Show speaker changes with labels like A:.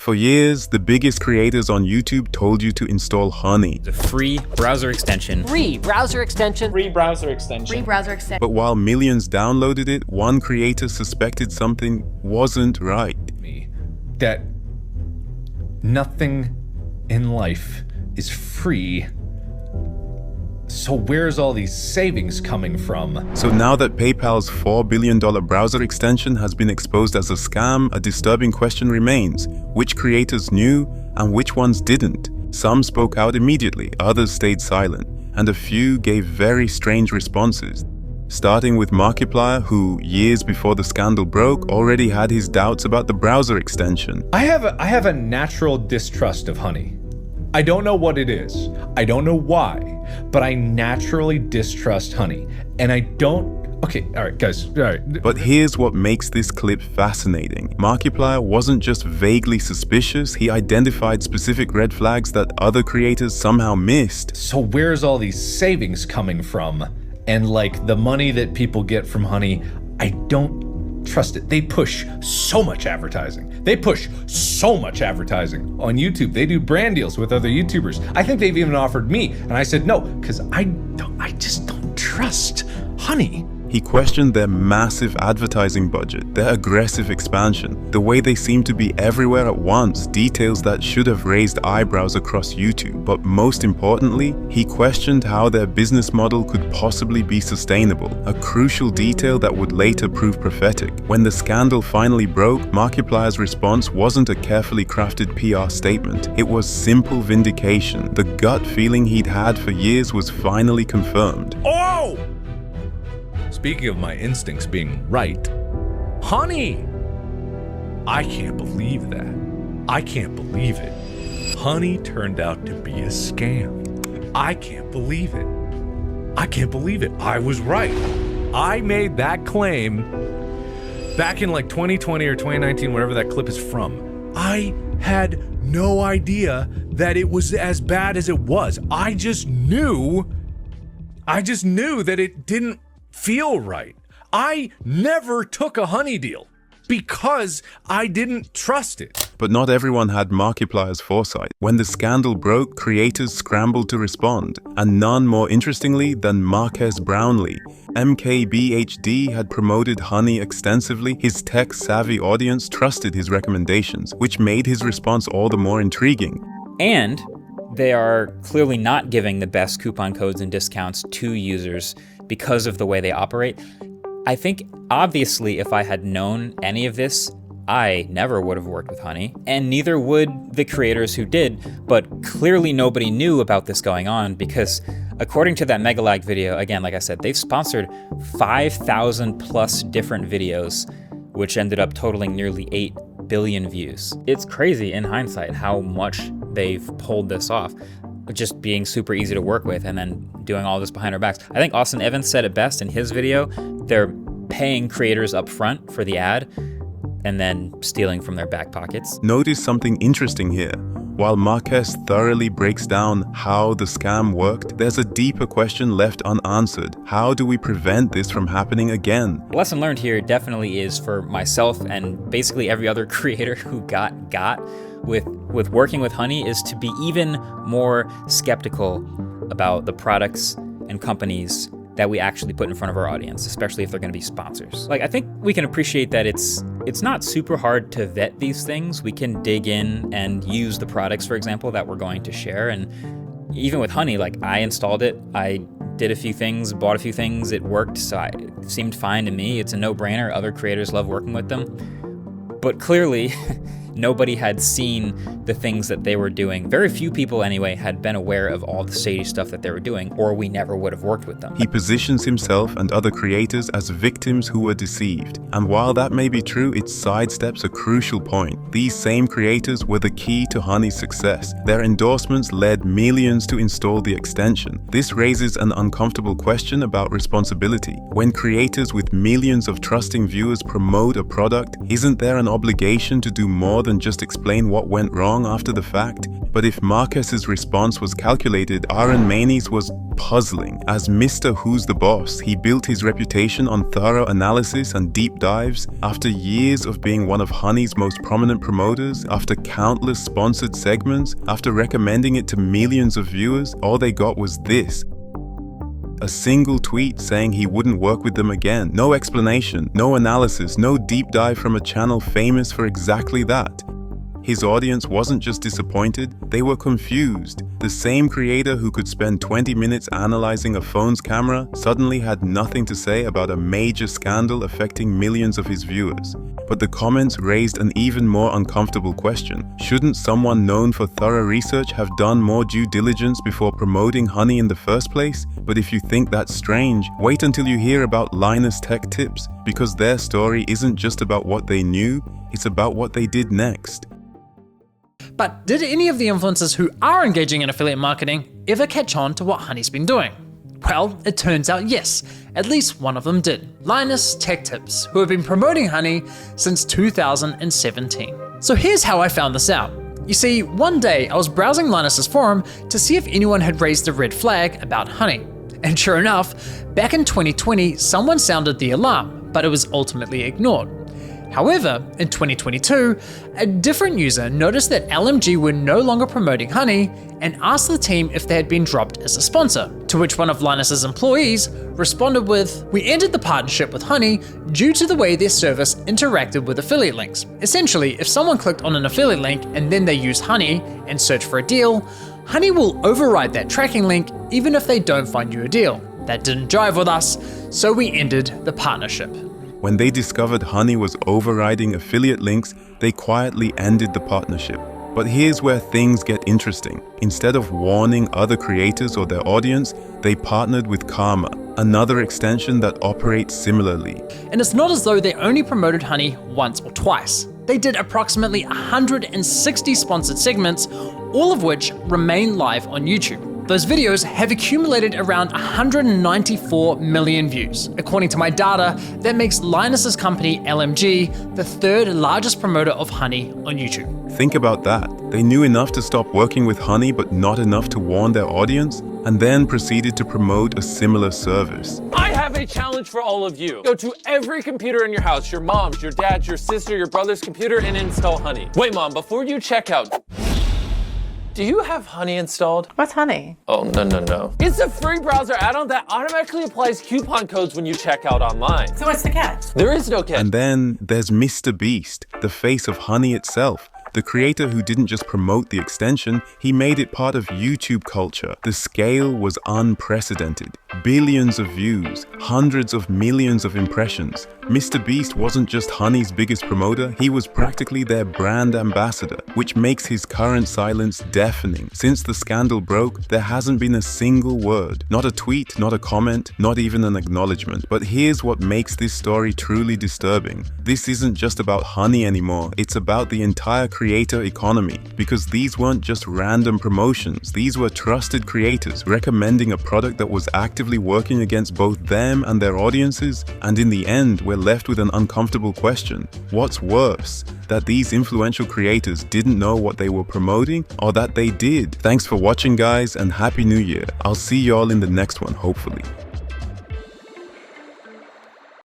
A: For years, the biggest creators on YouTube told you to install Honey.
B: It's a free browser extension.
C: Free browser extension.
D: Free browser extension.
E: Free browser extension.
A: But while millions downloaded it, one creator suspected something wasn't right.
F: That nothing in life is free. So where's all these savings coming from?
A: So now that PayPal's $4 billion browser extension has been exposed as a scam, a disturbing question remains. Which creators knew and which ones didn't? Some spoke out immediately, others stayed silent, and a few gave very strange responses. Starting with Markiplier, who, years before the scandal broke, already had his doubts about the browser extension.
F: I have a natural distrust of Honey. I don't know what it is. I don't know why, but I naturally distrust Honey. And I don't... Okay, all right, guys, all right.
A: But here's what makes this clip fascinating. Markiplier wasn't just vaguely suspicious, he identified specific red flags that other creators somehow missed.
F: So where's all these savings coming from? And like the money that people get from Honey, I don't trust it. They push so much advertising. They push so much advertising on YouTube. They do brand deals with other YouTubers. I think they've even offered me, and I said no, because I just don't trust Honey.
A: He questioned their massive advertising budget, their aggressive expansion, the way they seem to be everywhere at once, details that should have raised eyebrows across YouTube. But most importantly, he questioned how their business model could possibly be sustainable, a crucial detail that would later prove prophetic. When the scandal finally broke, Markiplier's response wasn't a carefully crafted PR statement. It was simple vindication. The gut feeling he'd had for years was finally confirmed.
F: Oh! Speaking of my instincts being right, Honey! I can't believe that. I can't believe it. Honey turned out to be a scam. I can't believe it. I can't believe it. I was right. I made that claim back in like 2020 or 2019, wherever that clip is from. I had no idea that it was as bad as it was. I just knew that it didn't feel right. I never took a Honey deal because I didn't trust it.
A: But not everyone had Markiplier's foresight. When the scandal broke, creators scrambled to respond, and none more interestingly than Marques Brownlee. MKBHD had promoted Honey extensively. His tech-savvy audience trusted his recommendations, which made his response all the more intriguing.
B: And they are clearly not giving the best coupon codes and discounts to users because of the way they operate. I think, obviously, if I had known any of this, I never would have worked with Honey, and neither would the creators who did, but clearly nobody knew about this going on because according to that Megalag video, again, like I said, they've sponsored 5,000 plus different videos, which ended up totaling nearly 8 billion views. It's crazy in hindsight how much they've pulled this off, just being super easy to work with and then doing all this behind our backs. I think Austin Evans said it best in his video. They're paying creators up front for the ad and then stealing from their back pockets.
A: Notice something interesting here. While Marques thoroughly breaks down how the scam worked, there's a deeper question left unanswered. How do we prevent this from happening again?
B: The lesson learned here definitely is for myself and basically every other creator who got with working with Honey is to be even more skeptical about the products and companies that we actually put in front of our audience, especially if they're going to be sponsors. Like, I think we can appreciate that it's not super hard to vet these things. We can dig in and use the products, for example, that we're going to share. And even with Honey, like, I installed it, I did a few things, bought a few things, it worked, so it seemed fine to me. It's a no-brainer. Other creators love working with them. But clearly, nobody had seen the things that they were doing. Very few people, anyway, had been aware of all the shady stuff that they were doing, or we never would have worked with them.
A: He positions himself and other creators as victims who were deceived. And while that may be true, it sidesteps a crucial point. These same creators were the key to Honey's success. Their endorsements led millions to install the extension. This raises an uncomfortable question about responsibility. When creators with millions of trusting viewers promote a product, isn't there an obligation to do more than just explain what went wrong after the fact. But if Marques's response was calculated, Aaron Maini's was puzzling. As Mr. Who's the Boss, he built his reputation on thorough analysis and deep dives. After years of being one of Honey's most prominent promoters, after countless sponsored segments, after recommending it to millions of viewers, all they got was this. A single tweet saying he wouldn't work with them again. No explanation, no analysis, no deep dive from a channel famous for exactly that. His audience wasn't just disappointed, they were confused. The same creator who could spend 20 minutes analyzing a phone's camera suddenly had nothing to say about a major scandal affecting millions of his viewers. But the comments raised an even more uncomfortable question. Shouldn't someone known for thorough research have done more due diligence before promoting Honey in the first place? But if you think that's strange, wait until you hear about Linus Tech Tips, because their story isn't just about what they knew, it's about what they did next.
C: But did any of the influencers who are engaging in affiliate marketing ever catch on to what Honey's been doing? Well, it turns out yes, at least one of them did. Linus Tech Tips, who have been promoting Honey since 2017. So here's how I found this out. You see, one day I was browsing Linus's forum to see if anyone had raised a red flag about Honey. And sure enough, back in 2020, someone sounded the alarm, but it was ultimately ignored. However, in 2022, a different user noticed that LMG were no longer promoting Honey and asked the team if they had been dropped as a sponsor, to which one of Linus's employees responded with, "We ended the partnership with Honey due to the way their service interacted with affiliate links. Essentially, if someone clicked on an affiliate link and then they used Honey and searched for a deal, Honey will override that tracking link even if they don't find you a deal. That didn't jive with us, so we ended the partnership."
A: When they discovered Honey was overriding affiliate links, they quietly ended the partnership. But here's where things get interesting. Instead of warning other creators or their audience, they partnered with Karma, another extension that operates similarly.
C: And it's not as though they only promoted Honey once or twice. They did approximately 160 sponsored segments, all of which remain live on YouTube. Those videos have accumulated around 194 million views. According to my data, that makes Linus's company LMG the third largest promoter of Honey on YouTube.
A: Think about that. They knew enough to stop working with Honey, but not enough to warn their audience, and then proceeded to promote a similar service.
D: I have a challenge for all of you. Go to every computer in your house, your mom's, your dad's, your sister, your brother's computer, and install Honey. Wait, Mom, before you check out, do you have Honey installed?
E: What's Honey?
D: Oh, no. It's a free browser add-on that automatically applies coupon codes when you check out online.
E: So what's the catch?
D: There is no catch.
A: And then there's Mr. Beast, the face of Honey itself. The creator who didn't just promote the extension, he made it part of YouTube culture. The scale was unprecedented. Billions of views, hundreds of millions of impressions. Mr. Beast wasn't just Honey's biggest promoter, he was practically their brand ambassador, which makes his current silence deafening. Since the scandal broke, there hasn't been a single word. Not a tweet, not a comment, not even an acknowledgement. But here's what makes this story truly disturbing. This isn't just about Honey anymore, it's about the entire creator economy, because these weren't just random promotions, these were trusted creators recommending a product that was actively working against both them and their audiences, and in the end we're left with an uncomfortable question. What's worse, that these influential creators didn't know what they were promoting, or that they did? Thanks for watching guys, and Happy New Year. I'll see y'all in the next one, hopefully.